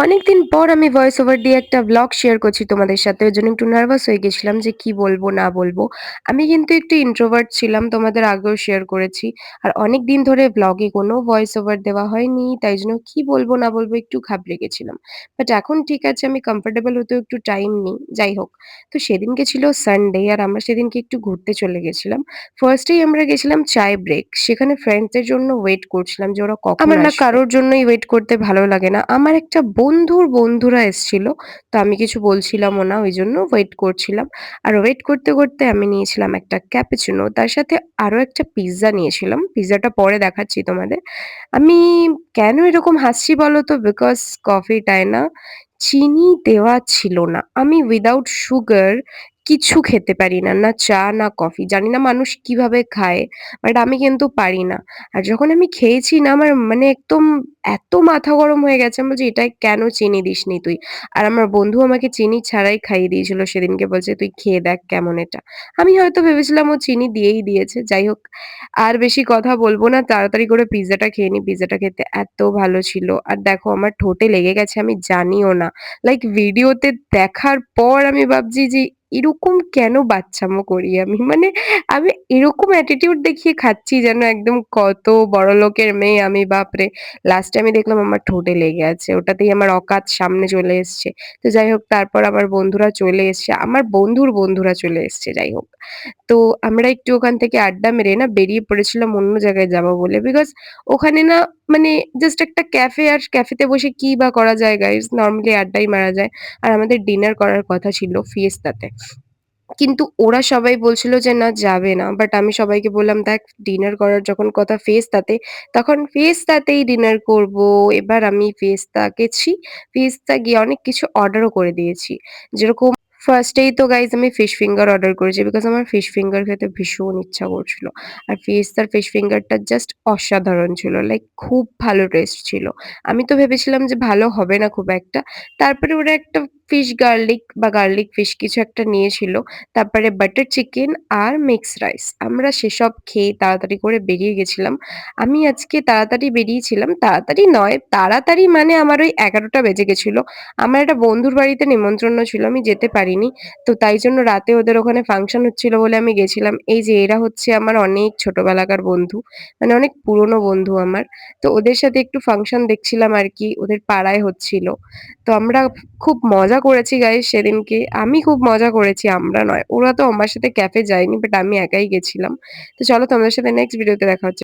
অনেকদিন পর আমি ভয়েস ওভার দিয়ে একটা ভ্লগ শেয়ার করছি তোমাদের সাথে। ওই জন্য একটু নার্ভাস হয়ে গেছিলাম যে কি বলবো না বলবো। আমি কিন্তু একটু ইন্ট্রোভার্ট ছিলাম, তোমাদের আগেও শেয়ার করেছি। আর অনেকদিন ধরে ভ্লগে কোনো ভয়েস ওভার দেওয়া হয়নি। তাই জন্য কি বলবো না বলবো একটু ঘাবড়ে গেছিলাম। বাট এখন ঠিক আছে, আমি কমফোর্টেবল হতেও একটু টাইম নিই। যাই হোক। তো সেদিনকে ছিল সানডে আর আমরা সেদিনকে একটু ঘুরতে চলে গেছিলাম। ফার্স্টেই আমরা গেছিলাম চায় ব্রেক। সেখানে ফ্রেন্ডসদের জন্য ওয়েট করছিলাম যে ওরা কখন আমার না আসবে। কারোর জন্যই ওয়েট করতে ভালো লাগে না। আমার একটা বন্ধুর বন্ধুরা এসছিল। তো আমি কিছু বলছিলামও না, ওইজন্য ওয়েট করছিলাম। আর ওয়েট করতে, করতে আমি নিয়েছিলাম একটা ক্যাপুচিনো। তার সাথে আরো একটা পিজ্জা নিয়েছিলাম। পিজ্জাটা পরে দেখাচ্ছি তোমাদের। আমি কেন এরকম হাসছি বলো তো? বিকজ কফিটায় না চিনি দেওয়া ছিল না। আমি উইদাউট সুগার কিছু খেতে পারি না। না চা, না কফি। জানি না মানুষ কিভাবে খায়। বাট আমি কিন্তু পারি না। আর যখন আমি খেয়েছি না, আমার মানে একদম এত মাথা গরম হয়ে গেছে। আমি বলছি, "এটায় কেন চিনি দিসনি তুই?" আর আমার বন্ধু আমাকে চিনি ছাড়াই খাইয়ে দিয়েছিল সেদিনকে। বলছে, "তুই খেয়ে দেখ কেমন এটা।" আমি হয়তো ভেবেছিলাম ও চিনি দিয়েই দিয়েছে। যাই হোক, আর বেশি কথা বলবো না। তাড়াতাড়ি করে পিজ্জাটা খেয়ে নিই। পিজ্জাটা খেতে এত ভালো ছিল। আর দেখো আমার ঠোঁটে লেগে গেছে, আমি জানিও না। লাইক ভিডিওতে দেখার পর আমি ভাবছি যে এরকম কেন বাচ্চামো করি আমি? মানে আমি এরকম অ্যাটিটিউড দেখিয়ে খাচ্ছি যেন একদম কত বড়লোকের মেয়ে আমি, বাপরে! লাস্টে আমি দেখলাম আমার ঠোঁটে লেগে আছে। ওটাতেই আমার অকাত সামনে চলে এসছে। তো যাই হোক, তারপর আমার বন্ধুরা চলে এসছে। আমার বন্ধুর বন্ধুরা চলে এসছে, যাই হোক। তো আমরা একটু ওখান থেকে আড্ডা মেরে না বেরিয়ে পড়েছিলাম অন্য জায়গায় যাবো বলে। বিকজ ওখানে না মানে জাস্ট একটা ক্যাফে, আর ক্যাফেতে বসে কি বা করা যায় গাইস? নরমালি আড্ডাই মারা যায়। আর আমাদের ডিনার করার কথা ছিল ফিয়েস্তাতে। কিন্তু ওরা সবাই বলছিল যে না যাবে না। বাট আমি সবাইকে বললাম, দেখ ডিনার করার যখন কথা ফিয়েস্তাতে, তখন ফিয়েস্তাতেই ডিনার করব। এবার আমি ফিয়েস্তা গেছি। ফিয়েস্তা গিয়ে অনেক কিছু অর্ডারও করে দিয়েছি। যেরকম ফার্স্টেই তো গাইস আমি ফিশ ফিঙ্গার অর্ডার করেছি বিকজ আমার ফিশ ফিঙ্গার খেতে ভীষণ ইচ্ছা করছিল। আর ফিয়েস্তার ফিশ ফিঙ্গারটা জাস্ট অসাধারণ ছিল। লাইক খুব ভালো টেস্ট ছিল। আমি তো ভেবেছিলাম যে ভালো হবে না খুব একটা। তারপরে ওরা একটা ফিশ গার্লিক বা গার্লিক ফিশ কিছু একটা নিয়েছিল। তারপরে বাটার চিকেন আর মিক্স রাইস। আমরা সেসব খেয়ে তাড়াতাড়ি করে বেরিয়ে গেছিলাম। আমি আজকে তাড়াতাড়ি বেরিয়েছিলাম, তাড়াতাড়ি নয়, তাড়াতাড়ি মানে আমার ওই ১১টা বেজে গেছিল। আমার একটা বন্ধুর বাড়িতে নিমন্ত্রণ ছিল, আমি যেতে পারিনি। তো তাই জন্য রাতে ওদের ওখানে ফাংশন হচ্ছিল বলে আমি গেছিলাম। এই যে এরা হচ্ছে আমার অনেক ছোটবেলাকার বন্ধু, মানে অনেক পুরনো বন্ধু আমার। তো ওদের সাথে একটু ফাংশন দেখছিলাম আর কি, ওদের পাড়ায় হচ্ছিল। তো আমরা খুব মজা করেছি গাইস সেদিনকে। আমি খুব মজা করেছি, আমরা নয়। ওরা তো আমার সাথে ক্যাফে যায়নি, বাট আমি একাই গেছিলাম। তো চলো তোমাদের সাথে নেক্সট ভিডিওতে দেখা হচ্ছে।